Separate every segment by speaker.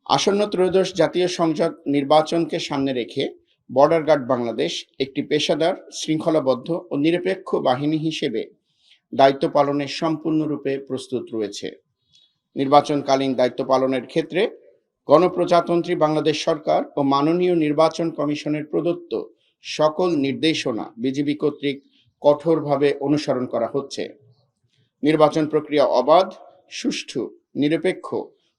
Speaker 1: আসন্ন ত্রয়োদশ জাতীয় সংসদ নির্বাচনকে সামনে রেখে বর্ডার গার্ড বাংলাদেশ একটি পেশাদার, শৃঙ্খলাবদ্ধ ও নিরপেক্ষ বাহিনী হিসেবে দায়িত্ব পালনে সম্পূর্ণরূপে প্রস্তুত রয়েছে। নির্বাচনকালীন দায়িত্ব পালনের ক্ষেত্রে গণপ্রজাতন্ত্রী বাংলাদেশ সরকার ও মাননীয় নির্বাচন কমিশনের প্রদত্ত সকল নির্দেশনা বিজিবি কর্তৃক কঠোরভাবে অনুসরণ করা হচ্ছে। নির্বাচন প্রক্রিয়া অবাধ, সুষ্ঠু, নিরপেক্ষ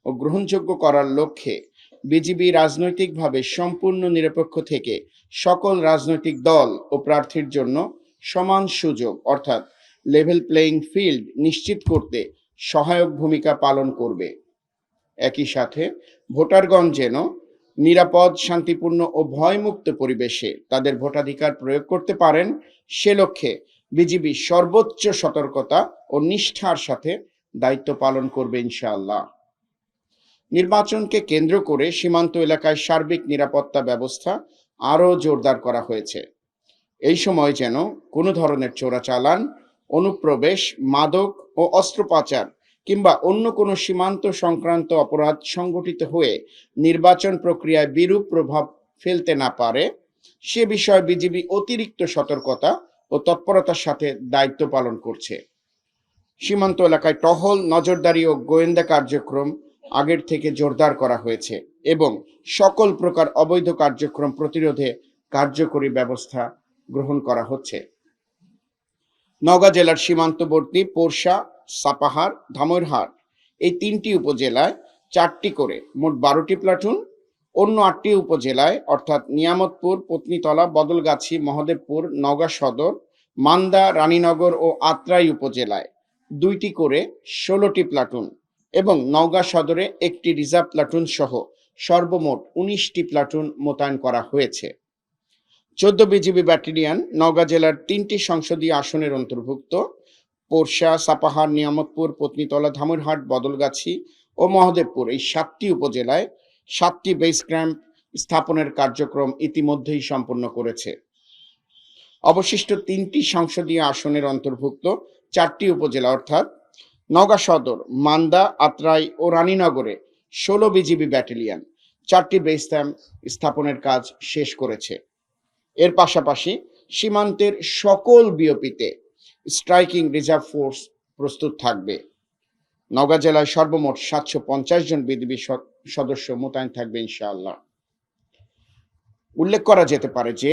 Speaker 1: ও গ্রহণযোগ্য করার লক্ষ্যে বিজিবি রাজনৈতিকভাবে সম্পূর্ণ নিরপেক্ষ থেকে সকল রাজনৈতিক দল ও প্রার্থীর জন্য সমান সুযোগ অর্থাৎ লেভেল প্লেয়িং ফিল্ড নিশ্চিত করতে সহায়ক ভূমিকা পালন করবে। একই সাথে ভোটারগণ যেন নিরাপদ, শান্তিপূর্ণ ও ভয়মুক্ত পরিবেশে তাদের ভোটাধিকার প্রয়োগ করতে পারেন, সে লক্ষ্যে বিজিবি সর্বোচ্চ সতর্কতা ও নিষ্ঠার সাথে দায়িত্ব পালন করবে ইনশাআল্লাহ। নির্বাচনকে কেন্দ্র করে সীমান্ত এলাকায় সার্বিক নিরাপত্তা ব্যবস্থা আরও জোরদার করা হয়েছে। এই সময় যেন কোনো ধরনের চোরাচালান, অনুপ্রবেশ, মাদক ও অস্ত্র পাচার কিংবা অন্য কোনো সীমান্ত সংক্রান্ত অপরাধ সংগঠিত হয়ে নির্বাচন প্রক্রিয়ায় বিরূপ প্রভাব ফেলতে না পারে, সে বিষয়ে বিজিবি অতিরিক্ত সতর্কতা ও তৎপরতার সাথে দায়িত্ব পালন করছে। সীমান্ত এলাকায় টহল, নজরদারি ও গোয়েন্দা কার্যক্রম আগের থেকে জোরদার করা হয়েছে এবং সকল প্রকার অবৈধ কার্যক্রম প্রতিরোধে কার্যকরী ব্যবস্থা গ্রহণ করা হচ্ছে। নওগাঁ জেলার সীমান্তবর্তী পোরশা, সাপাহার, ধামইরহাট এই 3টি উপজেলায় 4টি করে মোট 12টি প্লাটুন, অন্য 8টি উপজেলায় অর্থাৎ নিয়ামতপুর, পত্নীতলা, বদলগাছি, মহদেবপুর, নওগাঁ সদর, মান্দা, রানীনগর ও আত্রাই উপজেলায় 2টি করে 16টি প্লাটুন এবং নওগাঁ সদরে 1টি রিজার্ভ প্লাটুন সহ সর্বমোট 19টি প্লাটুন মোতায়েন করা হয়েছে। 14 বিজিবি ব্যাটালিয়ন নওগাঁ জেলার 3টি সংসদীয় আসনের অন্তর্ভুক্ত পোরশা, সাপাহার, নিয়ামতপুর, পত্নীতলা, ধামইরহাট, বদলগাছি ও মহদেবপুর এই 7টি উপজেলায় 7টি বেস ক্যাম্প স্থাপনের কার্যক্রম ইতিমধ্যেই সম্পন্ন করেছে। অবশিষ্ট 3টি সংসদীয় আসনের অন্তর্ভুক্ত 4টি উপজেলা অর্থাৎ নওগাঁ সদর, মান্দা, আত্রাই ও রানীনগরে 16 বিজিবি ব্যাটালিয়ন 4টি বেস ক্যাম্প স্থাপনের কাজ শেষ করেছে। এর পাশাপাশি সীমান্তের সকল বিওপিতে স্ট্রাইকিং রিজার্ভ ফোর্স প্রস্তুত থাকবে। নওগাঁ জেলায় সর্বমোট 750 জন বিজিবি সদস্য মোতায়েন থাকবে ইনশাআল্লাহ। উল্লেখ করা যেতে পারে যে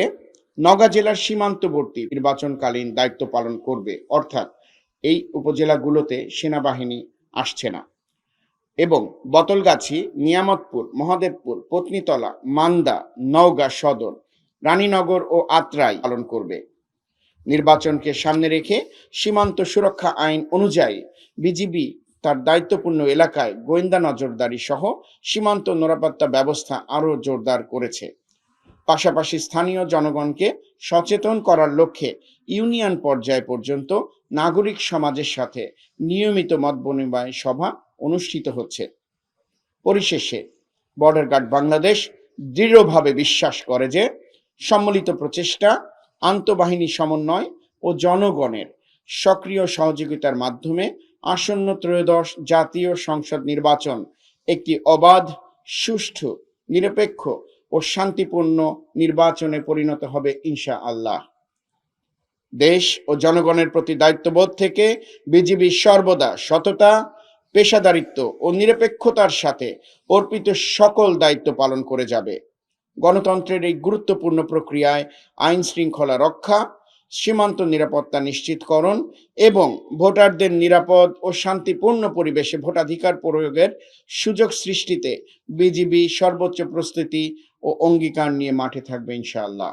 Speaker 1: নওগাঁ জেলার সীমান্তবর্তী নির্বাচনকালীন দায়িত্ব পালন করবে অর্থাৎ এই উপজেলাগুলোতে সেনাবাহিনী আসছে না এবং বদলগাছি, নিয়ামতপুর, মহদেবপুর, পত্নীতলা, মান্দা, নওগাঁ সদর, রানীনগর ও আত্রাই পালন করবে। নির্বাচনকে সামনে রেখে সীমান্ত সুরক্ষা আইন অনুযায়ী বিজিবি তার দায়িত্বপূর্ণ এলাকায় গোয়েন্দা নজরদারি সহ সীমান্ত নিরাপত্তা ব্যবস্থা আরও জোরদার করেছে। পাশাপাশি স্থানীয় জনগণকে সচেতন করার লক্ষ্যে ইউনিয়ন পর্যায় পর্যন্ত নাগরিক সমাজের সাথে নিয়মিত মত বিনিময় সভা অনুষ্ঠিত হচ্ছে। পরিশেষে বর্ডার গার্ড বাংলাদেশ দৃঢ়ভাবে বিশ্বাস করে যে সম্মিলিত প্রচেষ্টা, আন্তঃবাহিনী সমন্বয় ও জনগণের সক্রিয় সহযোগিতার মাধ্যমে আসন্ন ত্রয়োদশ জাতীয় সংসদ নির্বাচন একটি অবাধ, সুষ্ঠু, নিরপেক্ষ ও শান্তিপূর্ণ নির্বাচনে পরিণত হবে ইনশাআল্লাহ। দেশ ও জনগণের প্রতি দায়িত্ববোধ থেকে বিজিবি সর্বদা সততা, পেশাদারিত্ব ও নিরপেক্ষতার সাথে অর্পিত সকল দায়িত্ব পালন করে যাবে। গণতন্ত্রের এই গুরুত্বপূর্ণ প্রক্রিয়ায় আইন শৃঙ্খলা রক্ষা, সীমান্ত নিরাপত্তা নিশ্চিতকরণ এবং ভোটারদের নিরাপদ ও শান্তিপূর্ণ পরিবেশে ভোটাধিকার প্রয়োগের সুযোগ সৃষ্টিতে বিজিবি সর্বোচ্চ প্রস্তুতি ও অঙ্গীকার নিয়ে মাঠে থাকবে ইনশাআল্লাহ।